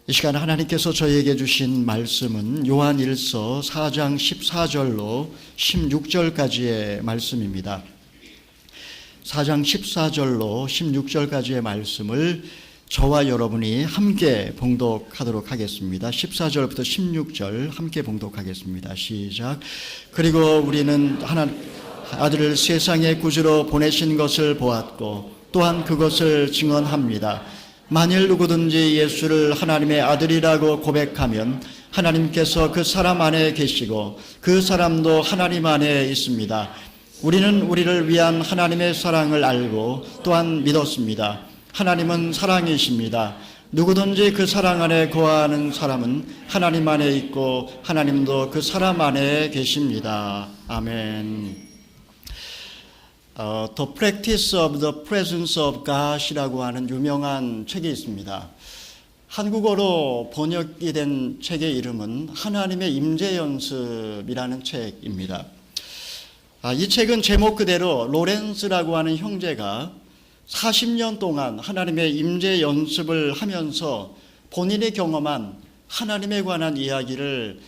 이 시간 하나님께서 저희에게 주신 말씀은 요한일서 4장 14절로 16절까지의 말씀입니다. 4장 14절로 16절까지의 말씀을 저와 여러분이 함께 봉독하도록 하겠습니다. 14절부터 16절 함께 봉독하겠습니다. 시작. 그리고 우리는 아들을 세상의 구주로 보내신 것을 보았고 또한 그것을 증언합니다. 만일 누구든지 예수를 하나님의 아들이라고 고백하면 하나님께서 그 사람 안에 계시고 그 사람도 하나님 안에 있습니다. 우리는 우리를 위한 하나님의 사랑을 알고 또한 믿었습니다. 하나님은 사랑이십니다. 누구든지 그 사랑 안에 거하는 사람은 하나님 안에 있고 하나님도 그 사람 안에 계십니다. 아멘. The Practice of the Presence of God이라고 하는 유명한 책이 있습니다. 한국어로 번역이 된 책의 이름은 하나님의 임재연습이라는 책입니다. 이 책은 제목 그대로 로렌스라고 하는 형제가 40년 동안 하나님의 임재연습을 하면서 본인이 경험한 하나님에 관한 이야기를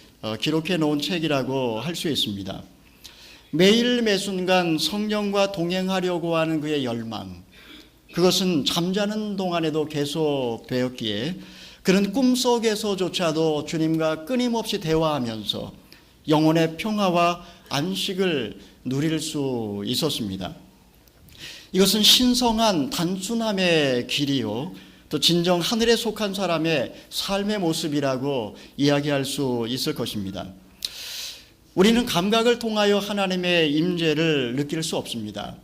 기록해 놓은 책이라고 할 수 있습니다. 매일 매순간 성령과 동행하려고 하는 그의 열망, 그것은 잠자는 동안에도 계속되었기에 그는 꿈속에서조차도 주님과 끊임없이 대화하면서 영혼의 평화와 안식을 누릴 수 있었습니다. 이것은 신성한 단순함의 길이요, 또 진정 하늘에 속한 사람의 삶의 모습이라고 이야기할 수 있을 것입니다. 우리는 감각을 통하여 하나님의 임재를 느낄 수 없습니다.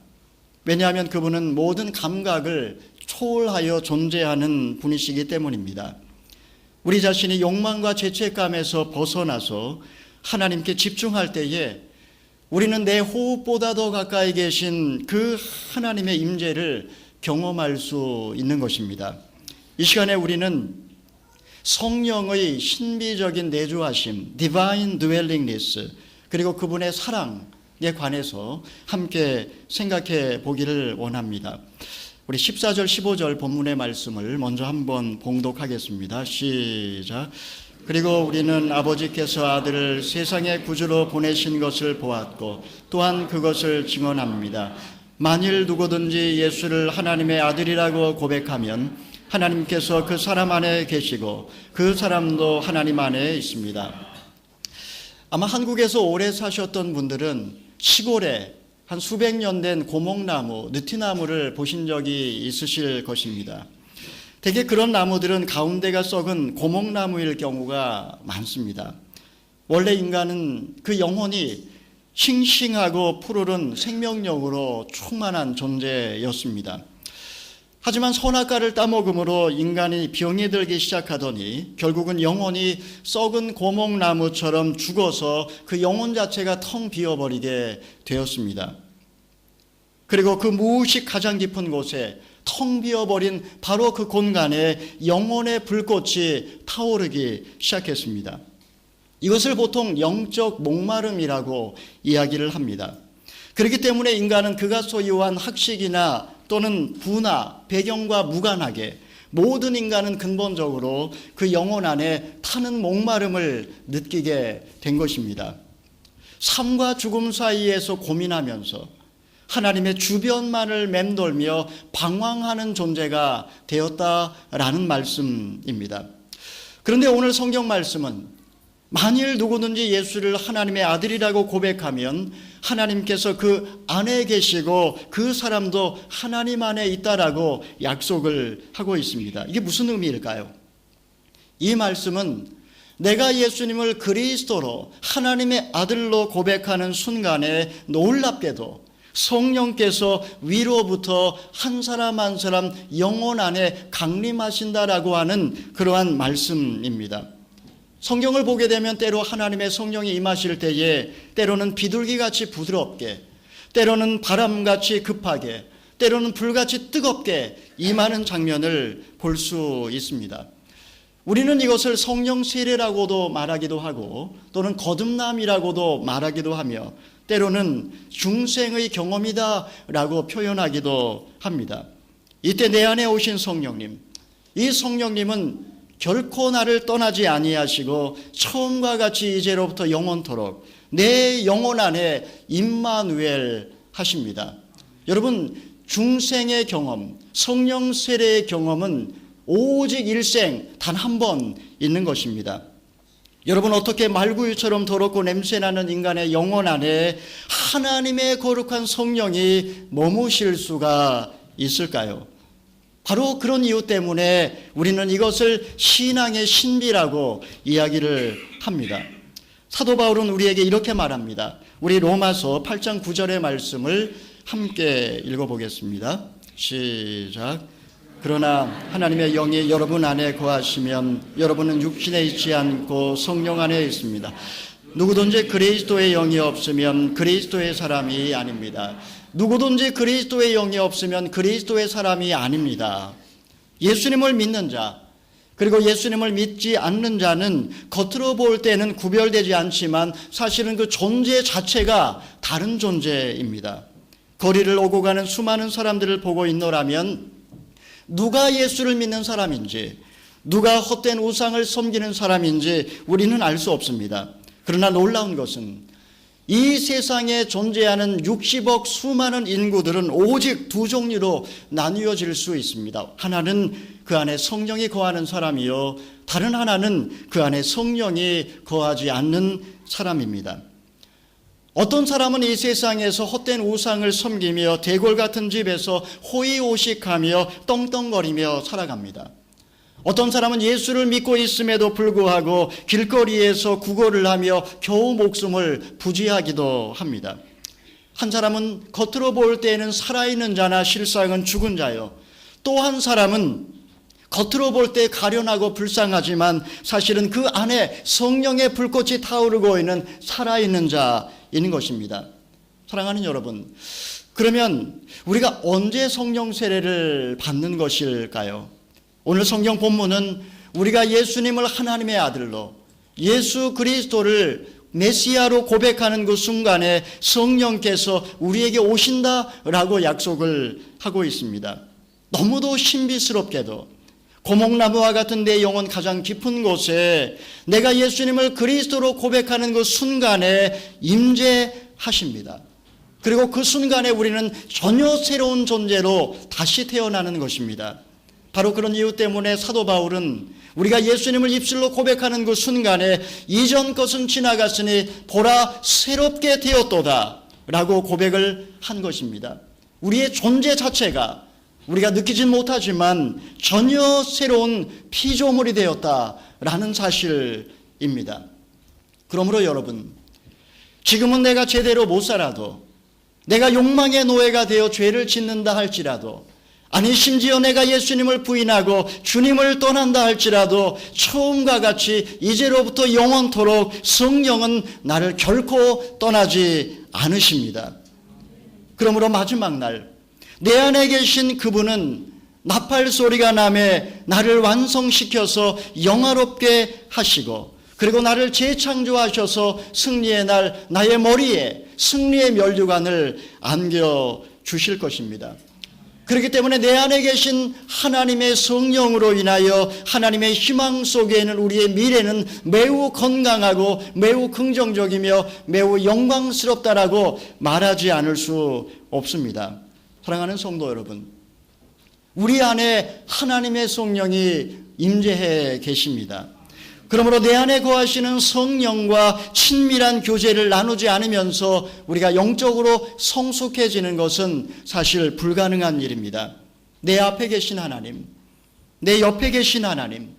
왜냐하면 그분은 모든 감각을 초월하여 존재하는 분이시기 때문입니다. 우리 자신이 욕망과 죄책감에서 벗어나서 하나님께 집중할 때에 우리는 내 호흡보다 더 가까이 계신 그 하나님의 임재를 경험할 수 있는 것입니다. 이 시간에 우리는 성령의 신비적인 내주하심, Divine Dwellingness, 그리고 그분의 사랑에 관해서 함께 생각해 보기를 원합니다. 우리 14절, 15절 본문의 말씀을 먼저 한번 봉독하겠습니다. 시작. 그리고 우리는 아버지께서 아들을 세상의 구주로 보내신 것을 보았고 또한 그것을 증언합니다. 만일 누구든지 예수를 하나님의 아들이라고 고백하면 하나님께서 그 사람 안에 계시고 그 사람도 하나님 안에 있습니다. 아마 한국에서 오래 사셨던 분들은 시골에 한 수백 년 된 고목나무, 느티나무를 보신 적이 있으실 것입니다. 대개 그런 나무들은 가운데가 썩은 고목나무일 경우가 많습니다. 원래 인간은 그 영혼이 싱싱하고 푸르른 생명력으로 충만한 존재였습니다. 하지만 선악과를 따먹음으로 인간이 병이 들기 시작하더니 결국은 영혼이 썩은 고목나무처럼 죽어서 그 영혼 자체가 텅 비어버리게 되었습니다. 그리고 그 무의식 가장 깊은 곳에 텅 비어버린 바로 그 공간에 영혼의 불꽃이 타오르기 시작했습니다. 이것을 보통 영적 목마름이라고 이야기를 합니다. 그렇기 때문에 인간은 그가 소유한 학식이나 또는 부나 배경과 무관하게 모든 인간은 근본적으로 그 영혼 안에 타는 목마름을 느끼게 된 것입니다. 삶과 죽음 사이에서 고민하면서 하나님의 주변만을 맴돌며 방황하는 존재가 되었다라는 말씀입니다. 그런데 오늘 성경 말씀은 만일 누구든지 예수를 하나님의 아들이라고 고백하면 하나님께서 그 안에 계시고 그 사람도 하나님 안에 있다라고 약속을 하고 있습니다. 이게 무슨 의미일까요? 이 말씀은 내가 예수님을 그리스도로 하나님의 아들로 고백하는 순간에 놀랍게도 성령께서 위로부터 한 사람 한 사람 영혼 안에 강림하신다라고 하는 그러한 말씀입니다. 성경을 보게 되면 때로 하나님의 성령이 임하실 때에 때로는 비둘기같이 부드럽게, 때로는 바람같이 급하게, 때로는 불같이 뜨겁게 임하는 장면을 볼 수 있습니다. 우리는 이것을 성령 세례라고도 말하기도 하고 또는 거듭남이라고도 말하기도 하며 때로는 중생의 경험이다라고 표현하기도 합니다. 이때 내 안에 오신 성령님, 이 성령님은 결코 나를 떠나지 아니하시고 처음과 같이 이제로부터 영원토록 내 영혼 안에 임마누엘 하십니다. 여러분, 중생의 경험, 성령 세례의 경험은 오직 일생 단 한 번 있는 것입니다. 여러분, 어떻게 말구유처럼 더럽고 냄새나는 인간의 영혼 안에 하나님의 거룩한 성령이 머무실 수가 있을까요? 바로 그런 이유 때문에 우리는 이것을 신앙의 신비라고 이야기를 합니다. 사도 바울은 우리에게 이렇게 말합니다. 우리 로마서 8장 9절의 말씀을 함께 읽어보겠습니다. 시작. 그러나 하나님의 영이 여러분 안에 거하시면 여러분은 육신에 있지 않고 성령 안에 있습니다. 누구든지 그리스도의 영이 없으면 그리스도의 사람이 아닙니다. 누구든지 그리스도의 영이 없으면 그리스도의 사람이 아닙니다. 예수님을 믿는 자, 그리고 예수님을 믿지 않는 자는 겉으로 볼 때는 구별되지 않지만 사실은 그 존재 자체가 다른 존재입니다. 거리를 오고 가는 수많은 사람들을 보고 있노라면 누가 예수를 믿는 사람인지, 누가 헛된 우상을 섬기는 사람인지 우리는 알 수 없습니다. 그러나 놀라운 것은 이 세상에 존재하는 60억 수많은 인구들은 오직 두 종류로 나뉘어질 수 있습니다. 하나는 그 안에 성령이 거하는 사람이요, 다른 하나는 그 안에 성령이 거하지 않는 사람입니다. 어떤 사람은 이 세상에서 헛된 우상을 섬기며 대궐 같은 집에서 호의호식하며 떵떵거리며 살아갑니다. 어떤 사람은 예수를 믿고 있음에도 불구하고 길거리에서 구걸을 하며 겨우 목숨을 부지하기도 합니다. 한 사람은 겉으로 볼 때에는 살아있는 자나 실상은 죽은 자요, 또 한 사람은 겉으로 볼 때 가련하고 불쌍하지만 사실은 그 안에 성령의 불꽃이 타오르고 있는 살아있는 자인 것입니다. 사랑하는 여러분, 그러면 우리가 언제 성령 세례를 받는 것일까요? 오늘 성경 본문은 우리가 예수님을 하나님의 아들로, 예수 그리스도를 메시아로 고백하는 그 순간에 성령께서 우리에게 오신다라고 약속을 하고 있습니다. 너무도 신비스럽게도 고목나무와 같은 내 영혼 가장 깊은 곳에 내가 예수님을 그리스도로 고백하는 그 순간에 임재하십니다. 그리고 그 순간에 우리는 전혀 새로운 존재로 다시 태어나는 것입니다. 바로 그런 이유 때문에 사도 바울은 우리가 예수님을 입술로 고백하는 그 순간에 이전 것은 지나갔으니 보라 새롭게 되었도다 라고 고백을 한 것입니다. 우리의 존재 자체가 우리가 느끼진 못하지만 전혀 새로운 피조물이 되었다라는 사실입니다. 그러므로 여러분, 지금은 내가 제대로 못 살아도, 내가 욕망의 노예가 되어 죄를 짓는다 할지라도, 아니 심지어 내가 예수님을 부인하고 주님을 떠난다 할지라도 처음과 같이 이제로부터 영원토록 성령은 나를 결코 떠나지 않으십니다. 그러므로 마지막 날 내 안에 계신 그분은 나팔 소리가 나매 나를 완성시켜서 영화롭게 하시고, 그리고 나를 재창조하셔서 승리의 날 나의 머리에 승리의 면류관을 안겨주실 것입니다. 그렇기 때문에 내 안에 계신 하나님의 성령으로 인하여 하나님의 희망 속에는 우리의 미래는 매우 건강하고 매우 긍정적이며 매우 영광스럽다라고 말하지 않을 수 없습니다. 사랑하는 성도 여러분, 우리 안에 하나님의 성령이 임재해 계십니다. 그러므로 내 안에 거하시는 성령과 친밀한 교제를 나누지 않으면서 우리가 영적으로 성숙해지는 것은 사실 불가능한 일입니다. 내 앞에 계신 하나님, 내 옆에 계신 하나님,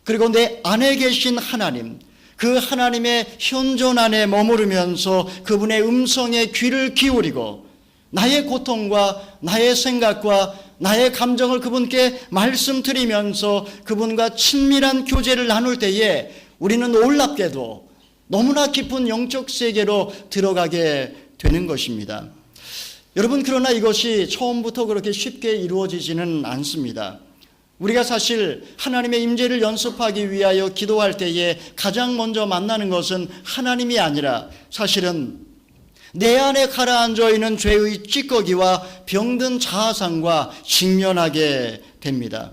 그리고 내 안에 계신 하나님, 그 하나님의 현존 안에 머무르면서 그분의 음성에 귀를 기울이고 나의 고통과 나의 생각과 나의 감정을 그분께 말씀드리면서 그분과 친밀한 교제를 나눌 때에 우리는 놀랍게도 너무나 깊은 영적 세계로 들어가게 되는 것입니다. 여러분, 그러나 이것이 처음부터 그렇게 쉽게 이루어지지는 않습니다. 우리가 사실 하나님의 임재를 연습하기 위하여 기도할 때에 가장 먼저 만나는 것은 하나님이 아니라 사실은 내 안에 가라앉아 있는 죄의 찌꺼기와 병든 자아상과 직면하게 됩니다.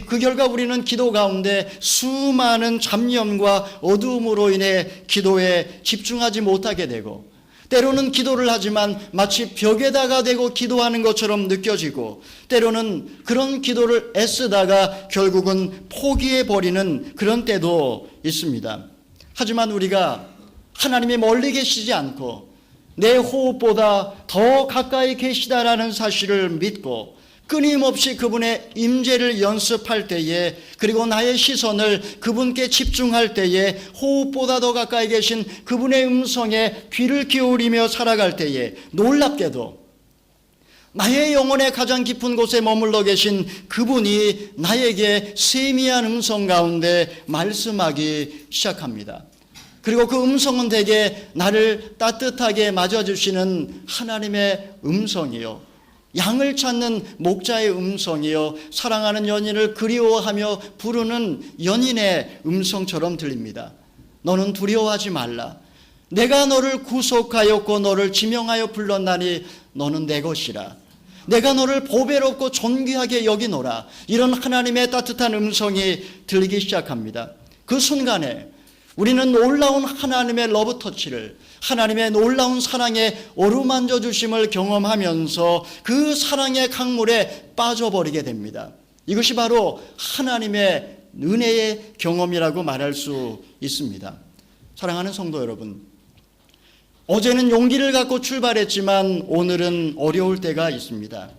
그 결과 우리는 기도 가운데 수많은 잡념과 어두움으로 인해 기도에 집중하지 못하게 되고, 때로는 기도를 하지만 마치 벽에다가 대고 기도하는 것처럼 느껴지고, 때로는 그런 기도를 애쓰다가 결국은 포기해버리는 그런 때도 있습니다. 하지만 우리가 하나님이 멀리 계시지 않고 내 호흡보다 더 가까이 계시다라는 사실을 믿고 끊임없이 그분의 임재를 연습할 때에, 그리고 나의 시선을 그분께 집중할 때에, 호흡보다 더 가까이 계신 그분의 음성에 귀를 기울이며 살아갈 때에 놀랍게도 나의 영혼의 가장 깊은 곳에 머물러 계신 그분이 나에게 세미한 음성 가운데 말씀하기 시작합니다. 그리고 그 음성은 대개 나를 따뜻하게 맞아주시는 하나님의 음성이요, 양을 찾는 목자의 음성이요, 사랑하는 연인을 그리워하며 부르는 연인의 음성처럼 들립니다. 너는 두려워하지 말라. 내가 너를 구속하였고 너를 지명하여 불렀나니 너는 내 것이라. 내가 너를 보배롭고 존귀하게 여기노라. 이런 하나님의 따뜻한 음성이 들리기 시작합니다. 그 순간에 우리는 놀라운 하나님의 러브터치를, 하나님의 놀라운 사랑에 어루만져 주심을 경험하면서 그 사랑의 강물에 빠져버리게 됩니다. 이것이 바로 하나님의 은혜의 경험이라고 말할 수 있습니다. 사랑하는 성도 여러분, 어제는 용기를 갖고 출발했지만 오늘은 어려울 때가 있습니다.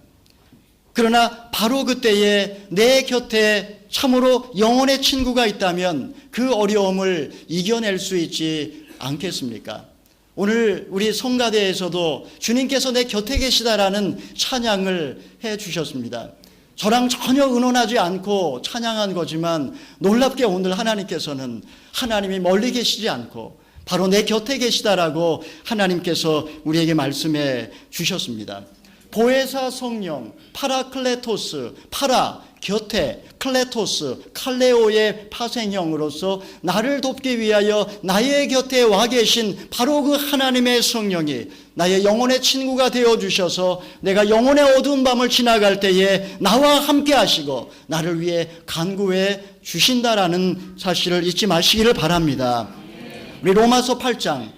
그러나 바로 그때에 내 곁에 참으로 영혼의 친구가 있다면 그 어려움을 이겨낼 수 있지 않겠습니까? 오늘 우리 성가대에서도 주님께서 내 곁에 계시다라는 찬양을 해 주셨습니다. 저랑 전혀 의논하지 않고 찬양한 거지만 놀랍게 오늘 하나님께서는 하나님이 멀리 계시지 않고 바로 내 곁에 계시다라고 하나님께서 우리에게 말씀해 주셨습니다. 보혜사 성령, 파라클레토스, 파라, 곁에, 클레토스, 칼레오의 파생형으로서 나를 돕기 위하여 나의 곁에 와 계신 바로 그 하나님의 성령이 나의 영혼의 친구가 되어주셔서 내가 영혼의 어두운 밤을 지나갈 때에 나와 함께 하시고 나를 위해 간구해 주신다라는 사실을 잊지 마시기를 바랍니다. 우리 로마서 8장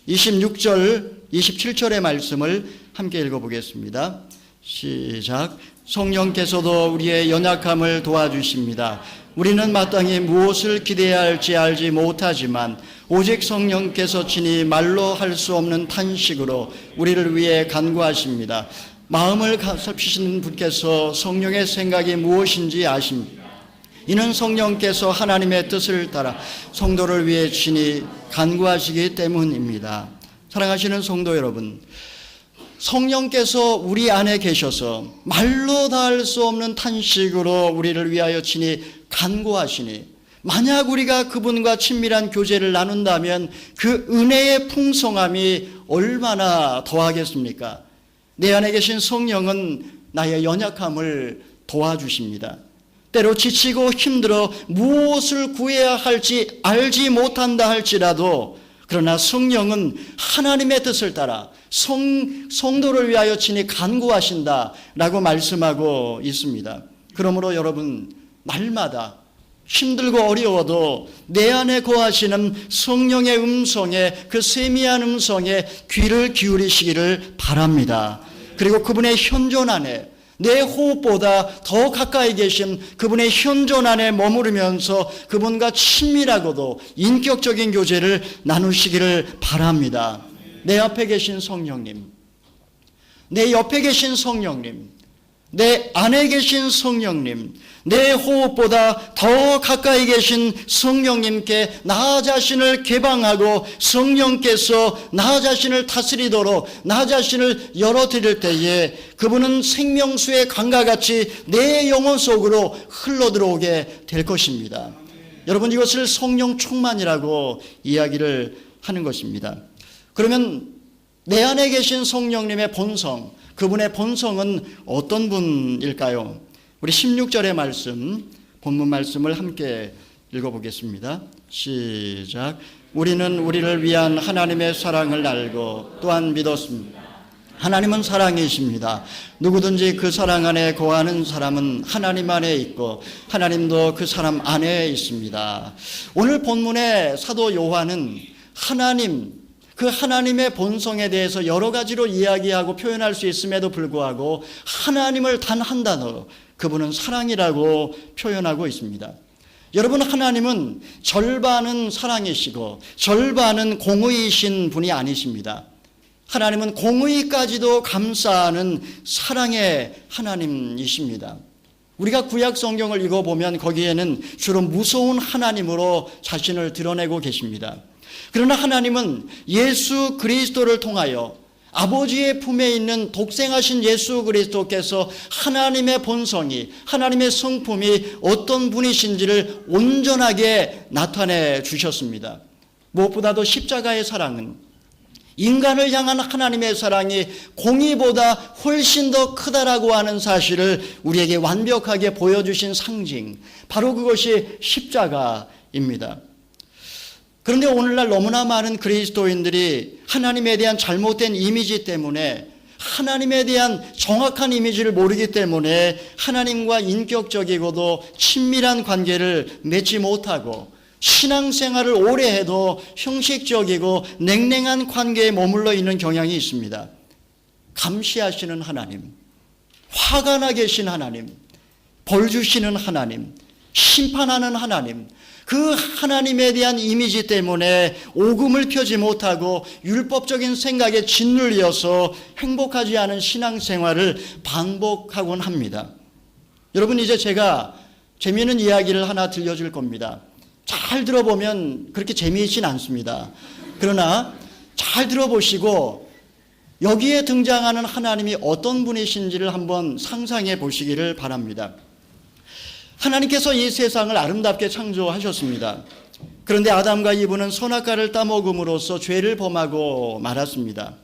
26절 27절의 말씀을 함께 읽어보겠습니다. 시작. 성령께서도 우리의 연약함을 도와주십니다. 우리는 마땅히 무엇을 기대해야 할지 알지 못하지만 오직 성령께서 친히 말로 할 수 없는 탄식으로 우리를 위해 간구하십니다. 마음을 살피시는 분께서 성령의 생각이 무엇인지 아십니다. 이는 성령께서 하나님의 뜻을 따라 성도를 위해 친히 간구하시기 때문입니다. 사랑하시는 성도 여러분, 성령께서 우리 안에 계셔서 말로 다할 수 없는 탄식으로 우리를 위하여 친히 간구하시니, 만약 우리가 그분과 친밀한 교제를 나눈다면 그 은혜의 풍성함이 얼마나 더하겠습니까? 내 안에 계신 성령은 나의 연약함을 도와주십니다. 때로 지치고 힘들어 무엇을 구해야 할지 알지 못한다 할지라도, 그러나 성령은 하나님의 뜻을 따라 성도를 위하여 친히 간구하신다라고 말씀하고 있습니다. 그러므로 여러분, 날마다 힘들고 어려워도 내 안에 거하시는 성령의 음성에, 그 세미한 음성에 귀를 기울이시기를 바랍니다. 그리고 그분의 현존 안에, 내 호흡보다 더 가까이 계신 그분의 현존 안에 머무르면서 그분과 친밀하고도 인격적인 교제를 나누시기를 바랍니다. 내 앞에 계신 성령님, 내 옆에 계신 성령님, 내 안에 계신 성령님, 내 호흡보다 더 가까이 계신 성령님께 나 자신을 개방하고 성령께서 나 자신을 다스리도록 나 자신을 열어드릴 때에 그분은 생명수의 강과 같이 내 영혼 속으로 흘러들어오게 될 것입니다. 여러분, 이것을 성령 충만이라고 이야기를 하는 것입니다. 그러면 내 안에 계신 성령님의 본성, 그분의 본성은 어떤 분일까요? 우리 16절의 말씀, 본문 말씀을 함께 읽어보겠습니다. 시작. 우리는 우리를 위한 하나님의 사랑을 알고 또한 믿었습니다. 하나님은 사랑이십니다. 누구든지 그 사랑 안에 거하는 사람은 하나님 안에 있고 하나님도 그 사람 안에 있습니다. 오늘 본문의 사도 요한은 그 하나님의 본성에 대해서 여러 가지로 이야기하고 표현할 수 있음에도 불구하고 하나님을 단 한 단어, 그분은 사랑이라고 표현하고 있습니다. 여러분, 하나님은 절반은 사랑이시고 절반은 공의이신 분이 아니십니다. 하나님은 공의까지도 감싸는 사랑의 하나님이십니다. 우리가 구약 성경을 읽어보면 거기에는 주로 무서운 하나님으로 자신을 드러내고 계십니다. 그러나 하나님은 예수 그리스도를 통하여 아버지의 품에 있는 독생하신 예수 그리스도께서 하나님의 본성이, 하나님의 성품이 어떤 분이신지를 온전하게 나타내 주셨습니다. 무엇보다도 십자가의 사랑은 인간을 향한 하나님의 사랑이 공의보다 훨씬 더 크다라고 하는 사실을 우리에게 완벽하게 보여주신 상징, 바로 그것이 십자가입니다. 그런데 오늘날 너무나 많은 그리스도인들이 하나님에 대한 잘못된 이미지 때문에, 하나님에 대한 정확한 이미지를 모르기 때문에 하나님과 인격적이고도 친밀한 관계를 맺지 못하고 신앙생활을 오래 해도 형식적이고 냉랭한 관계에 머물러 있는 경향이 있습니다. 감시하시는 하나님, 화가 나 계신 하나님, 벌 주시는 하나님, 심판하는 하나님, 그 하나님에 대한 이미지 때문에 오금을 펴지 못하고 율법적인 생각에 짓눌려서 행복하지 않은 신앙생활을 반복하곤 합니다. 여러분, 이제 제가 재미있는 이야기를 하나 들려줄 겁니다. 잘 들어보면 그렇게 재미있진 않습니다. 그러나 잘 들어보시고 여기에 등장하는 하나님이 어떤 분이신지를 한번 상상해 보시기를 바랍니다. 하나님께서 이 세상을 아름답게 창조하셨습니다. 그런데 아담과 이브는 선악과를 따먹음으로써 죄를 범하고 말았습니다.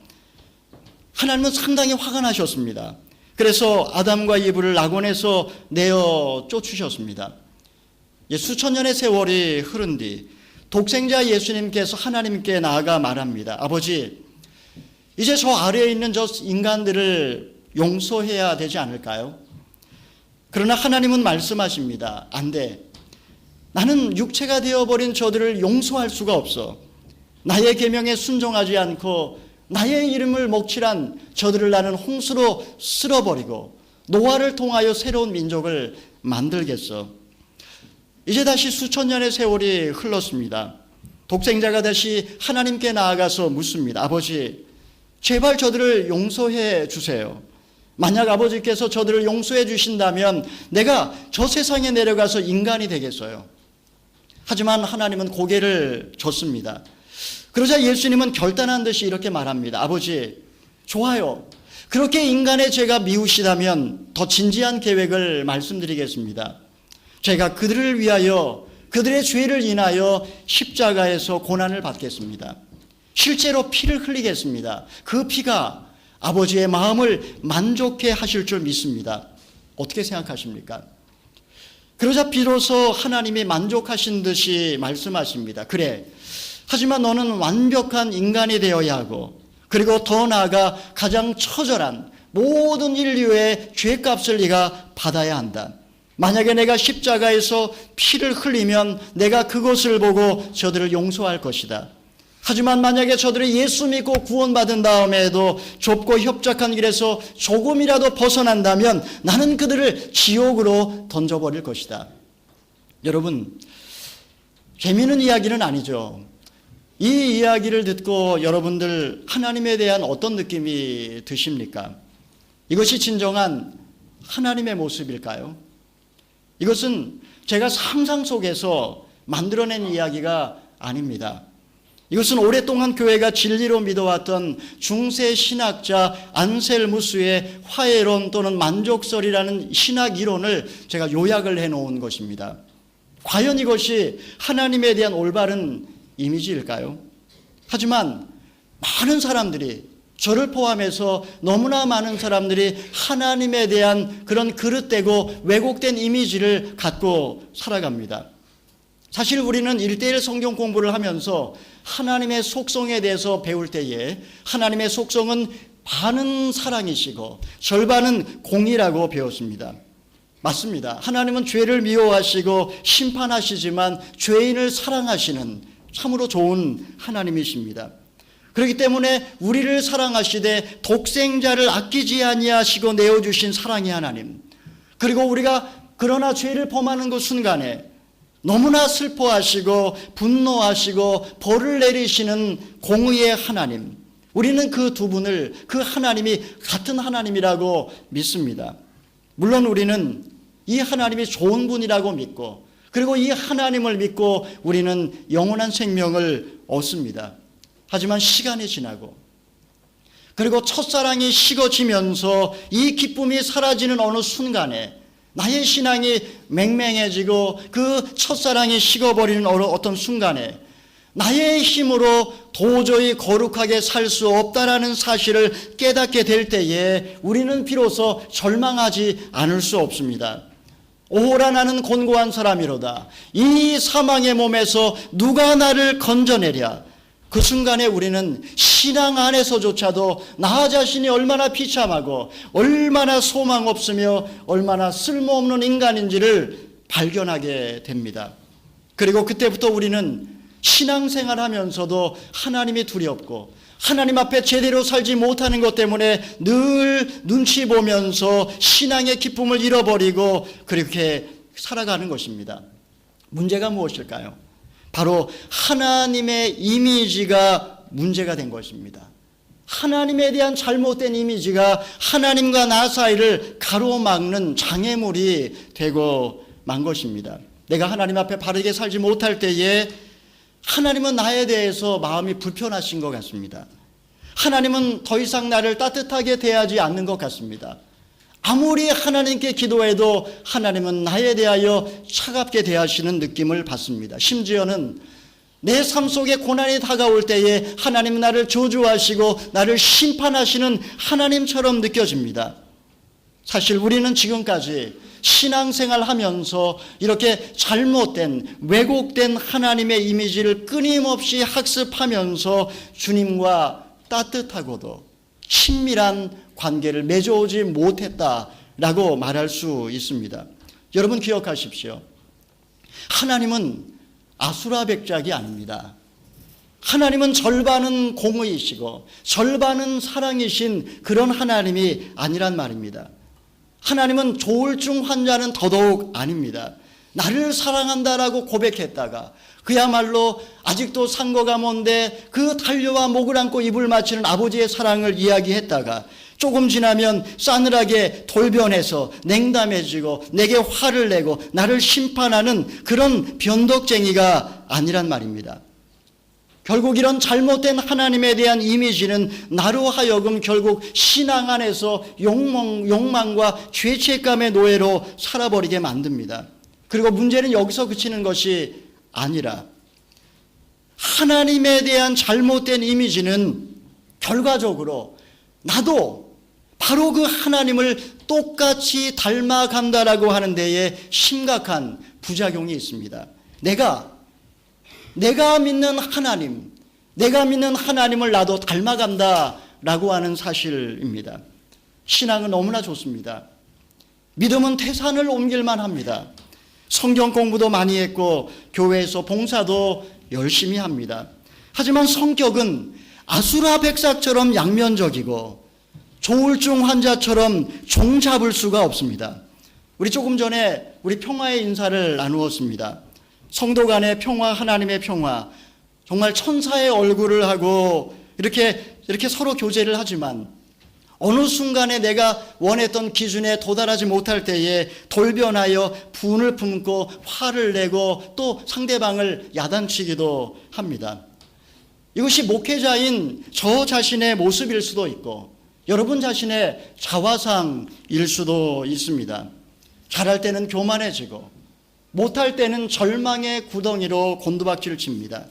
하나님은 상당히 화가 나셨습니다. 그래서 아담과 이브를 낙원에서 내어 쫓으셨습니다. 수천 년의 세월이 흐른 뒤 독생자 예수님께서 하나님께 나아가 말합니다. 아버지, 이제 저 아래에 있는 저 인간들을 용서해야 되지 않을까요? 그러나 하나님은 말씀하십니다. 안 돼. 나는 육체가 되어버린 저들을 용서할 수가 없어. 나의 계명에 순종하지 않고 나의 이름을 목칠한 저들을 나는 홍수로 쓸어버리고 노아를 통하여 새로운 민족을 만들겠어. 이제 다시 수천 년의 세월이 흘렀습니다. 독생자가 다시 하나님께 나아가서 묻습니다. 아버지, 제발 저들을 용서해 주세요. 만약 아버지께서 저들을 용서해 주신다면 내가 저 세상에 내려가서 인간이 되겠어요. 하지만 하나님은 고개를 젓습니다. 그러자 예수님은 결단한 듯이 이렇게 말합니다. 아버지, 좋아요. 그렇게 인간의 죄가 미우시다면 더 진지한 계획을 말씀드리겠습니다. 제가 그들을 위하여, 그들의 죄를 인하여 십자가에서 고난을 받겠습니다. 실제로 피를 흘리겠습니다. 그 피가 아버지의 마음을 만족해 하실 줄 믿습니다. 어떻게 생각하십니까? 그러자 비로소 하나님이 만족하신 듯이 말씀하십니다. 그래, 하지만 너는 완벽한 인간이 되어야 하고, 그리고 더 나아가 가장 처절한 모든 인류의 죄값을 네가 받아야 한다. 만약에 내가 십자가에서 피를 흘리면 내가 그것을 보고 저들을 용서할 것이다. 하지만 만약에 저들이 예수 믿고 구원받은 다음에도 좁고 협착한 길에서 조금이라도 벗어난다면 나는 그들을 지옥으로 던져버릴 것이다. 여러분, 재미있는 이야기는 아니죠. 이 이야기를 듣고 여러분들 하나님에 대한 어떤 느낌이 드십니까? 이것이 진정한 하나님의 모습일까요? 이것은 제가 상상 속에서 만들어낸 이야기가 아닙니다. 이것은 오랫동안 교회가 진리로 믿어왔던 중세 신학자 안셀무스의 화해론 또는 만족설이라는 신학 이론을 제가 요약을 해놓은 것입니다. 과연 이것이 하나님에 대한 올바른 이미지일까요? 하지만 많은 사람들이, 저를 포함해서 너무나 많은 사람들이 하나님에 대한 그런 그릇되고 왜곡된 이미지를 갖고 살아갑니다. 사실 우리는 1:1 성경 공부를 하면서 하나님의 속성에 대해서 배울 때에 하나님의 속성은 반은 사랑이시고 절반은 공의라고 배웠습니다. 맞습니다. 하나님은 죄를 미워하시고 심판하시지만 죄인을 사랑하시는 참으로 좋은 하나님이십니다. 그렇기 때문에 우리를 사랑하시되 독생자를 아끼지 아니하시고 내어주신 사랑의 하나님, 그리고 우리가 그러나 죄를 범하는 그 순간에 너무나 슬퍼하시고 분노하시고 벌을 내리시는 공의의 하나님, 우리는 그 두 분을, 그 하나님이 같은 하나님이라고 믿습니다. 물론 우리는 이 하나님이 좋은 분이라고 믿고, 그리고 이 하나님을 믿고 우리는 영원한 생명을 얻습니다. 하지만 시간이 지나고, 그리고 첫사랑이 식어지면서 이 기쁨이 사라지는 어느 순간에 나의 신앙이 맹맹해지고 그 첫사랑이 식어버리는 어떤 순간에 나의 힘으로 도저히 거룩하게 살 수 없다라는 사실을 깨닫게 될 때에 우리는 비로소 절망하지 않을 수 없습니다. 오호라 나는 곤고한 사람이로다. 이 사망의 몸에서 누가 나를 건져내랴. 그 순간에 우리는 신앙 안에서조차도 나 자신이 얼마나 비참하고 얼마나 소망 없으며 얼마나 쓸모없는 인간인지를 발견하게 됩니다. 그리고 그때부터 우리는 신앙생활 하면서도 하나님이 두렵고 하나님 앞에 제대로 살지 못하는 것 때문에 늘 눈치 보면서 신앙의 기쁨을 잃어버리고 그렇게 살아가는 것입니다. 문제가 무엇일까요? 바로 하나님의 이미지가 문제가 된 것입니다. 하나님에 대한 잘못된 이미지가 하나님과 나 사이를 가로막는 장애물이 되고 만 것입니다. 내가 하나님 앞에 바르게 살지 못할 때에 하나님은 나에 대해서 마음이 불편하신 것 같습니다. 하나님은 더 이상 나를 따뜻하게 대하지 않는 것 같습니다. 아무리 하나님께 기도해도 하나님은 나에 대하여 차갑게 대하시는 느낌을 받습니다. 심지어는 내 삶 속에 고난이 다가올 때에 하나님은 나를 저주하시고 나를 심판하시는 하나님처럼 느껴집니다. 사실 우리는 지금까지 신앙생활 하면서 이렇게 잘못된 왜곡된 하나님의 이미지를 끊임없이 학습하면서 주님과 따뜻하고도 친밀한 관계를 맺어오지 못했다라고 말할 수 있습니다. 여러분 기억하십시오. 하나님은 아수라 백작이 아닙니다. 하나님은 절반은 공의이시고 절반은 사랑이신 그런 하나님이 아니란 말입니다. 하나님은 조울증 환자는 더더욱 아닙니다. 나를 사랑한다라고 고백했다가 그야말로 아직도 상고가 먼데 그 탄려와 목을 안고 입을 맞추는 아버지의 사랑을 이야기했다가 조금 지나면 싸늘하게 돌변해서 냉담해지고 내게 화를 내고 나를 심판하는 그런 변덕쟁이가 아니란 말입니다. 결국 이런 잘못된 하나님에 대한 이미지는 나로 하여금 결국 신앙 안에서 욕망과 죄책감의 노예로 살아버리게 만듭니다. 그리고 문제는 여기서 그치는 것이 아니라 하나님에 대한 잘못된 이미지는 결과적으로 나도 바로 그 하나님을 똑같이 닮아간다라고 하는 데에 심각한 부작용이 있습니다. 내가 믿는 하나님, 내가 믿는 하나님을 나도 닮아간다라고 하는 사실입니다. 신앙은 너무나 좋습니다. 믿음은 태산을 옮길만 합니다. 성경 공부도 많이 했고 교회에서 봉사도 열심히 합니다. 하지만 성격은 아수라 백사처럼 양면적이고 조울증 환자처럼 종잡을 수가 없습니다. 우리 조금 전에 우리 평화의 인사를 나누었습니다. 성도 간의 평화, 하나님의 평화, 정말 천사의 얼굴을 하고 이렇게 서로 교제를 하지만 어느 순간에 내가 원했던 기준에 도달하지 못할 때에 돌변하여 분을 품고 화를 내고 또 상대방을 야단치기도 합니다. 이것이 목회자인 저 자신의 모습일 수도 있고 여러분 자신의 자화상일 수도 있습니다. 잘할 때는 교만해지고 못할 때는 절망의 구덩이로 곤두박질을 칩니다.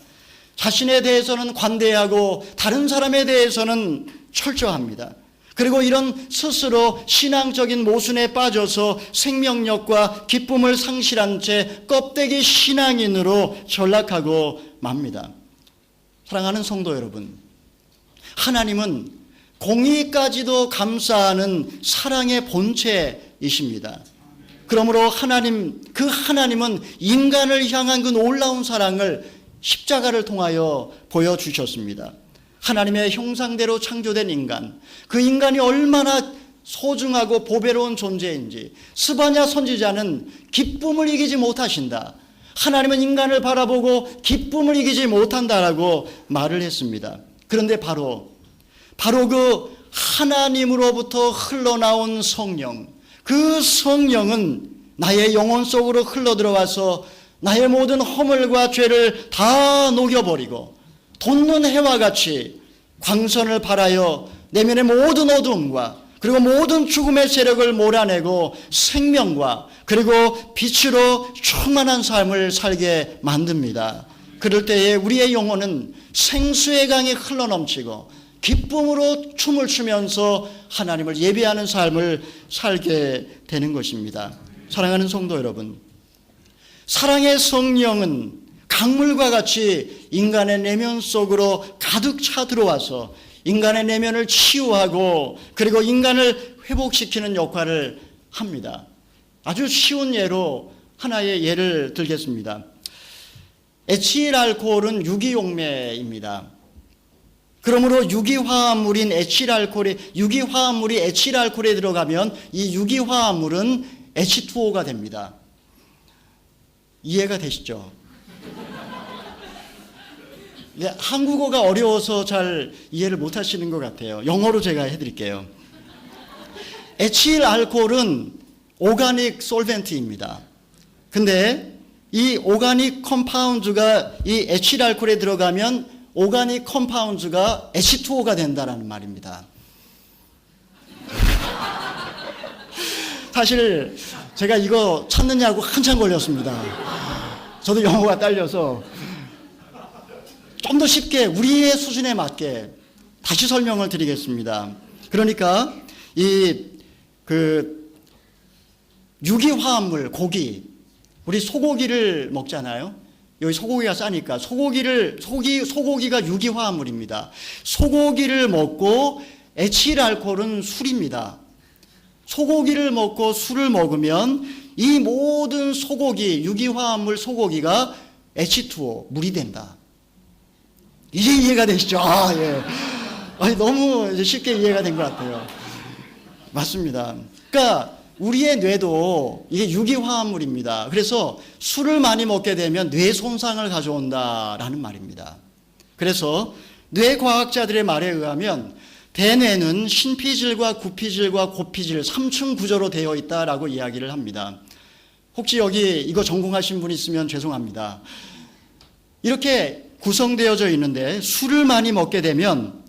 자신에 대해서는 관대하고 다른 사람에 대해서는 철저합니다. 그리고 이런 스스로 신앙적인 모순에 빠져서 생명력과 기쁨을 상실한 채 껍데기 신앙인으로 전락하고 맙니다. 사랑하는 성도 여러분, 하나님은 공의까지도 감싸는 사랑의 본체이십니다. 그러므로 그 하나님은 인간을 향한 그 놀라운 사랑을 십자가를 통하여 보여주셨습니다. 하나님의 형상대로 창조된 인간, 그 인간이 얼마나 소중하고 보배로운 존재인지 스바냐 선지자는 기쁨을 이기지 못하신다. 하나님은 인간을 바라보고 기쁨을 이기지 못한다라고 말을 했습니다. 그런데 바로 그 하나님으로부터 흘러나온 성령, 그 성령은 나의 영혼 속으로 흘러들어와서 나의 모든 허물과 죄를 다 녹여버리고 돋는 해와 같이 광선을 발하여 내면의 모든 어두움과 그리고 모든 죽음의 세력을 몰아내고 생명과 그리고 빛으로 충만한 삶을 살게 만듭니다. 그럴 때에 우리의 영혼은 생수의 강이 흘러넘치고 기쁨으로 춤을 추면서 하나님을 예배하는 삶을 살게 되는 것입니다. 사랑하는 성도 여러분, 사랑의 성령은 강물과 같이 인간의 내면 속으로 가득 차 들어와서 인간의 내면을 치유하고 그리고 인간을 회복시키는 역할을 합니다. 아주 쉬운 예로 하나의 예를 들겠습니다. 에틸알코올은 유기용매입니다. 그러므로 유기화합물이 에틸알코올에 들어가면 이 유기화합물은 H2O가 됩니다. 이해가 되시죠? 한국어가 어려워서 잘 이해를 못 하시는 것 같아요. 영어로 제가 해드릴게요. 에틸알코올은 오가닉 솔벤트입니다. 근데 이 오가닉 컴파운드가 이 에틸알코올에 들어가면 오가닉 컴파운드가 H2O가 된다는 말입니다. 사실 제가 이거 찾느냐고 한참 걸렸습니다. 저도 영어가 딸려서 좀 더 쉽게 우리의 수준에 맞게 다시 설명을 드리겠습니다. 그러니까 유기화합물, 고기, 우리 소고기를 먹잖아요. 여기 소고기가 싸니까 소고기가 유기화합물입니다. 소고기를 먹고 에틸알코올은 술입니다. 소고기를 먹고 술을 먹으면 이 모든 소고기, 유기화합물 소고기가 H2O, 물이 된다. 이제 이해가 되시죠? 예. 너무 쉽게 이해가 된 것 같아요. 맞습니다. 그러니까 우리의 뇌도 이게 유기화합물입니다. 그래서 술을 많이 먹게 되면 뇌 손상을 가져온다라는 말입니다. 그래서 뇌과학자들의 말에 의하면 대뇌는 신피질과 구피질과 고피질 3층 구조로 되어 있다라고 이야기를 합니다. 혹시 여기 이거 전공하신 분 있으면 죄송합니다. 이렇게 구성되어져 있는데 술을 많이 먹게 되면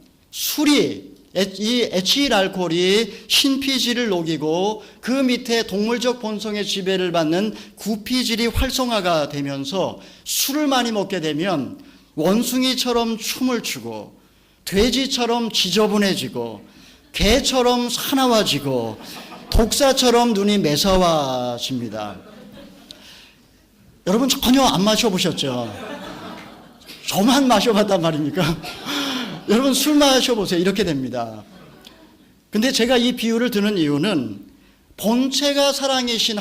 이 에틸알코올이 신피질을 녹이고 그 밑에 동물적 본성의 지배를 받는 구피질이 활성화가 되면서 술을 많이 먹게 되면 원숭이처럼 춤을 추고 돼지처럼 지저분해지고 개처럼 사나워지고 독사처럼 눈이 매서워집니다. 여러분 전혀 안 마셔보셨죠? 저만 마셔봤단 말입니까? 여러분 술 마셔보세요. 이렇게 됩니다. 근데 제가 이 비유를 드는 이유는 본체가 사랑이신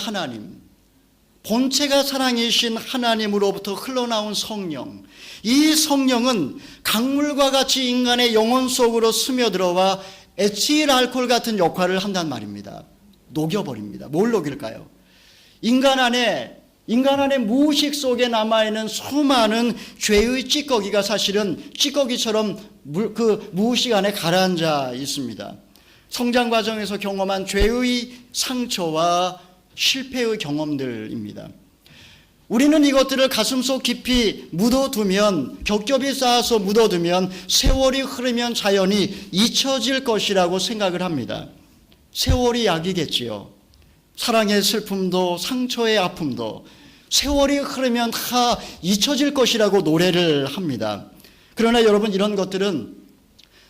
하나님으로부터 흘러나온 성령, 이 성령은 강물과 같이 인간의 영혼 속으로 스며들어와 에틸알코올 같은 역할을 한단 말입니다. 녹여버립니다. 뭘 녹일까요? 인간 안에 무의식 속에 남아있는 수많은 죄의 찌꺼기가 사실은 찌꺼기처럼 그 무의식 안에 가라앉아 있습니다. 성장 과정에서 경험한 죄의 상처와 실패의 경험들입니다. 우리는 이것들을 가슴속 깊이 묻어두면, 겹겹이 쌓아서 묻어두면 세월이 흐르면 자연히 잊혀질 것이라고 생각을 합니다. 세월이 약이겠지요. 사랑의 슬픔도 상처의 아픔도 세월이 흐르면 다 잊혀질 것이라고 노래를 합니다. 그러나 여러분, 이런 것들은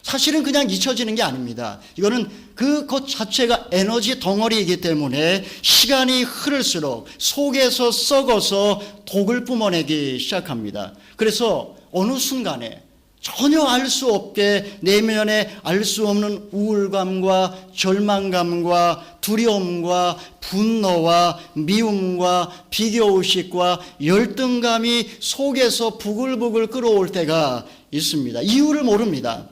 사실은 그냥 잊혀지는 게 아닙니다. 이거는 그것 자체가 에너지 덩어리이기 때문에 시간이 흐를수록 속에서 썩어서 독을 뿜어내기 시작합니다. 그래서 어느 순간에 전혀 알 수 없게 내면에 알 수 없는 우울감과 절망감과 두려움과 분노와 미움과 비교의식과 열등감이 속에서 부글부글 끓어올 때가 있습니다. 이유를 모릅니다.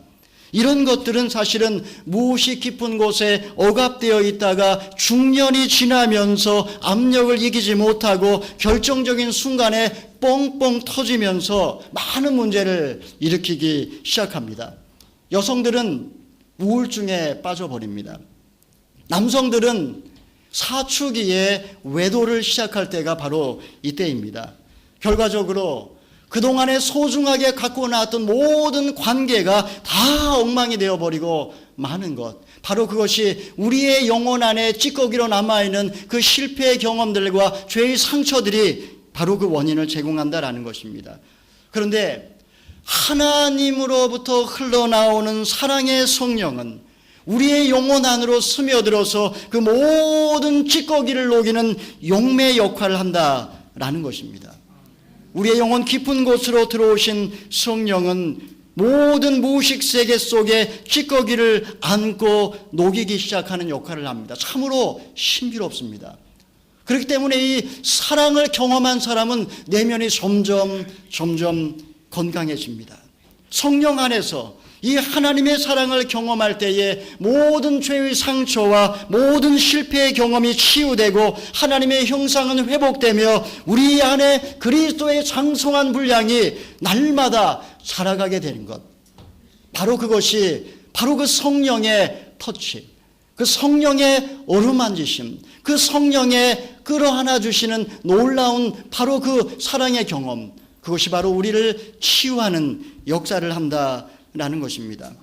이런 것들은 사실은 무엇이 깊은 곳에 억압되어 있다가 중년이 지나면서 압력을 이기지 못하고 결정적인 순간에 뻥뻥 터지면서 많은 문제를 일으키기 시작합니다. 여성들은 우울증에 빠져버립니다. 남성들은 사춘기에 외도를 시작할 때가 바로 이때입니다. 결과적으로 그동안에 소중하게 갖고 나왔던 모든 관계가 다 엉망이 되어버리고 마는 것, 바로 그것이 우리의 영혼 안에 찌꺼기로 남아있는 그 실패의 경험들과 죄의 상처들이 바로 그 원인을 제공한다라는 것입니다. 그런데 하나님으로부터 흘러나오는 사랑의 성령은 우리의 영혼 안으로 스며들어서 그 모든 찌꺼기를 녹이는 용매 역할을 한다라는 것입니다. 우리의 영혼 깊은 곳으로 들어오신 성령은 모든 무의식 세계 속에 찌꺼기를 안고 녹이기 시작하는 역할을 합니다. 참으로 신비롭습니다. 그렇기 때문에 이 사랑을 경험한 사람은 내면이 점점 건강해집니다. 성령 안에서 이 하나님의 사랑을 경험할 때에 모든 죄의 상처와 모든 실패의 경험이 치유되고 하나님의 형상은 회복되며 우리 안에 그리스도의 장성한 분량이 날마다 자라가게 되는 것, 바로 그것이 바로 그 성령의 터치, 그 성령의 어루만지심, 그 성령의 끌어안아 주시는 놀라운 바로 그 사랑의 경험, 그것이 바로 우리를 치유하는 역사를 한다라는 것입니다.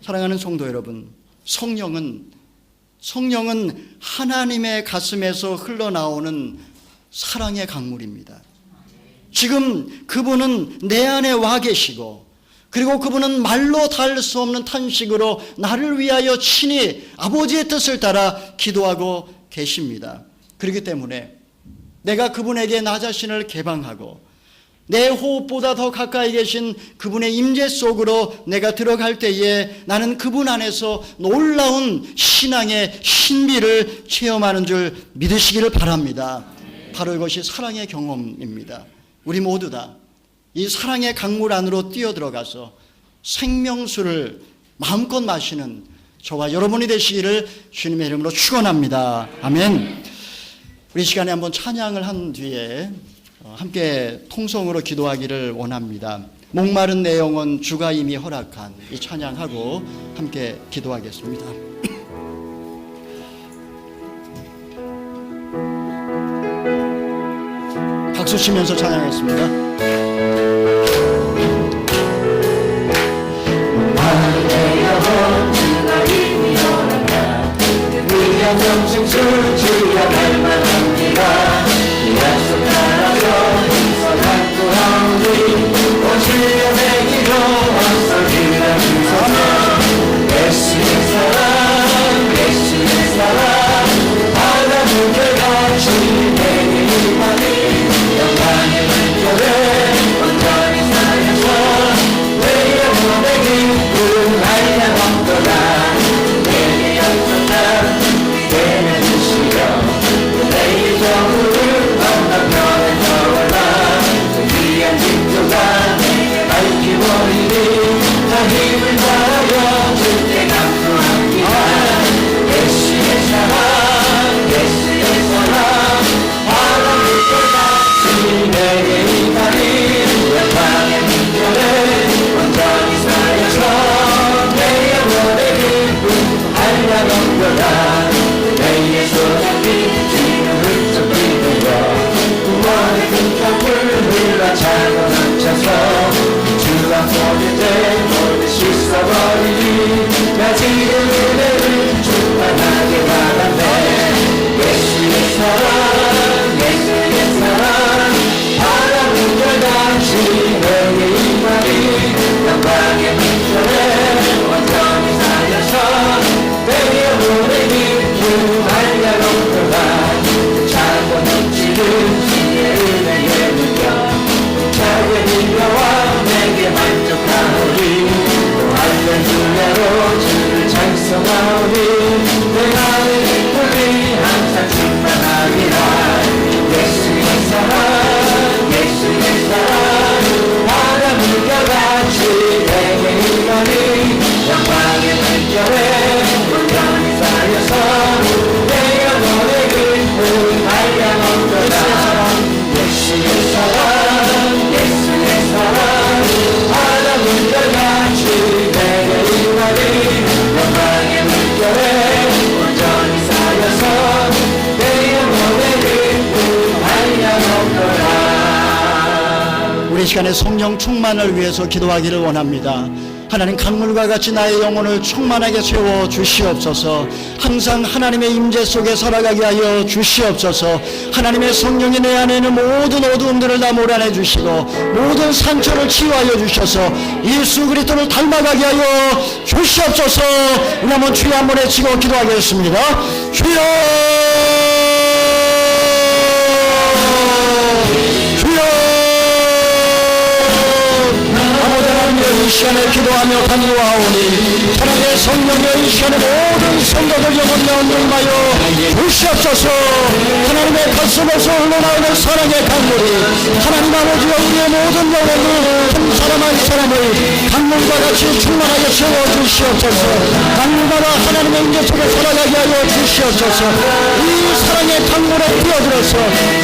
사랑하는 성도 여러분, 성령은 하나님의 가슴에서 흘러나오는 사랑의 강물입니다. 지금 그분은 내 안에 와 계시고, 그리고 그분은 말로 닿을 수 없는 탄식으로 나를 위하여 친히 아버지의 뜻을 따라 기도하고 계십니다. 그렇기 때문에 내가 그분에게 나 자신을 개방하고 내 호흡보다 더 가까이 계신 그분의 임재 속으로 내가 들어갈 때에 나는 그분 안에서 놀라운 신앙의 신비를 체험하는 줄 믿으시기를 바랍니다. 바로 이것이 사랑의 경험입니다. 우리 모두 다 이 사랑의 강물 안으로 뛰어들어가서 생명수를 마음껏 마시는 저와 여러분이 되시기를 주님의 이름으로 축원합니다. 아멘. 우리 시간에 한번 찬양을 한 뒤에 함께 통성으로 기도하기를 원합니다. 목마른 내 영혼 주가 이미 허락한 이 찬양하고 함께 기도하겠습니다. 박수 치면서 찬양했습니다. 목마른 내 영혼 주가 이미 허락한 위한 영생수 주가 갈망합니다. 이 약속 따라서 인선한 구하오니 오실려 내기로 원석이라 주소서. 예수의 사랑 예수의 사랑 바다 무게같이 내게 임하니 영광의 물결에 온전히 쌓여서 내 영혼의 기쁨 알려 먹도다. 내게 약속한 내내 주시려 내게 저물을 건너편에 떠올라 그 귀한 빛조가 내게 밝히버리니 다 힘을 다하여 주께 감사합니다. 예수의 사랑 예수의 사랑 바람을 끝같이 내게 임하니 영광의 빛결에 온전히 쌓여서 내 영혼의 기쁨 알려 넘겨라. 내의 소장빛 지금 훌쩍 뛰는 구원의 큰 강물 흘러차고 넘쳐서 주가 보낼 때 모두 씻어버리니 나 지금 은혜를 충만하게 바란대. 예수의 사랑 예수의 사랑 바람 물결같이 내게 임하니 영광의 빛결에 온전히 쌓여서 내 영혼의 기쁨 알려 넘쳐라. 차고 넘치는 주의 은혜의 물결 작은 인가와 내게 만족하오리. 우리 시간에 성령 충만을 위해서 기도하기를 원합니다. 하나님, 강물과 같이 나의 영혼을 충만하게 채워 주시옵소서. 항상 하나님의 임재 속에 살아가게 하여 주시옵소서. 하나님의 성령이 내 안에 있는 모든 어두움들을 다 몰아내 주시고 모든 상처를 치유하여 주셔서 예수 그리스도를 닮아가게 하여 주시옵소서. 우리 한번 주여 한번 외치고 기도하겠습니다. 주여, 이 시간에 기도하며 간구하오니 하나님의 성령의 이 시간에 모든 성도들 영혼 연결하여 주시옵소서. 하나님의 가슴에서 흘러나오는 사랑의 강물이 하나님 아버지와 우리의 모든 영혼을 한 사람 한 사람을 강물과 같이 충만하게 채워주시옵소서. 강물마다 하나님의 임재 속에 살아가게 하여 주시옵소서. 이 사랑의 강물에 뛰어들어서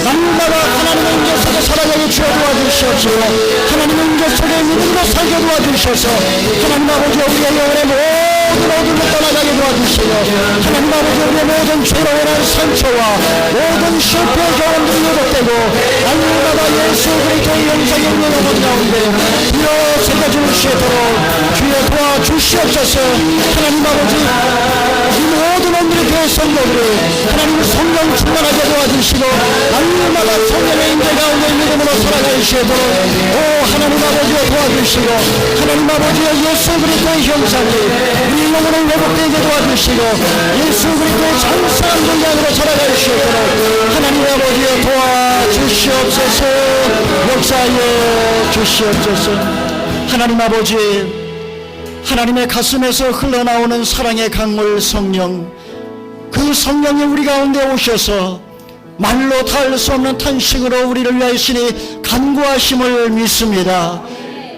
강물마다 하나님의 임재 속에 살아가게 주어도와 주시옵소서. 하나님의 임재 속에 믿음으로 살게 도와주셔서 하나님 아버지 우리의 영혼의 모든 어둠을 떠나가게 도와주시고 하나님 아버지 우리의 모든 죄로 인한 상처와 모든 실패의 경험들이 회복되고 날마다 예수 그리스도의 영상의 영혼 가운데 주여 새겨줄 수 있도록 주여 도와주시옵소서. 하나님 아버지 이 모든 오늘의 교회 성도들을 하나님의 성령 충만하게 도와주시고 날마다 성령의 임재 가운데 믿음으로 살아갈 수 있도록 오 하나님 아버지여 도와주시고 하나님 아버지의 예수 그리스도의 형상이 우리 영혼을 회복되게 도와주시고 예수 그리스도의 장사한 전장으로 살아갈 수 있도록 하나님 아버지여 도와주시옵소서. 역사하여 주시옵소서. 하나님 아버지, 하나님의 가슴에서 흘러나오는 사랑의 강물 성령, 그 성령이 우리 가운데 오셔서 말로 닿을 수 없는 탄식으로 우리를 위하시니 간구하심을 믿습니다.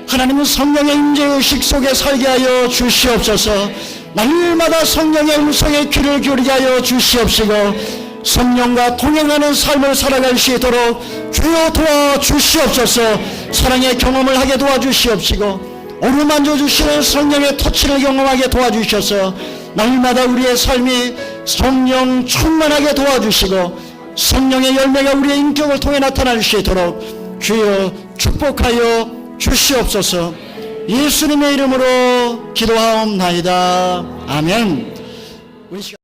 하나님은 성령의 임재의식 속에 살게 하여 주시옵소서. 날마다 성령의 음성에 귀를 기울이게 하여 주시옵시고 성령과 동행하는 삶을 살아갈 수 있도록 주여 도와주시옵소서. 사랑의 경험을 하게 도와주시옵시고 어루만져 주시는 성령의 터치를 경험하게 도와주셔서 날마다 우리의 삶이 성령 충만하게 도와주시고 성령의 열매가 우리의 인격을 통해 나타날 수 있도록 주여 축복하여 주시옵소서. 예수님의 이름으로 기도하옵나이다. 아멘.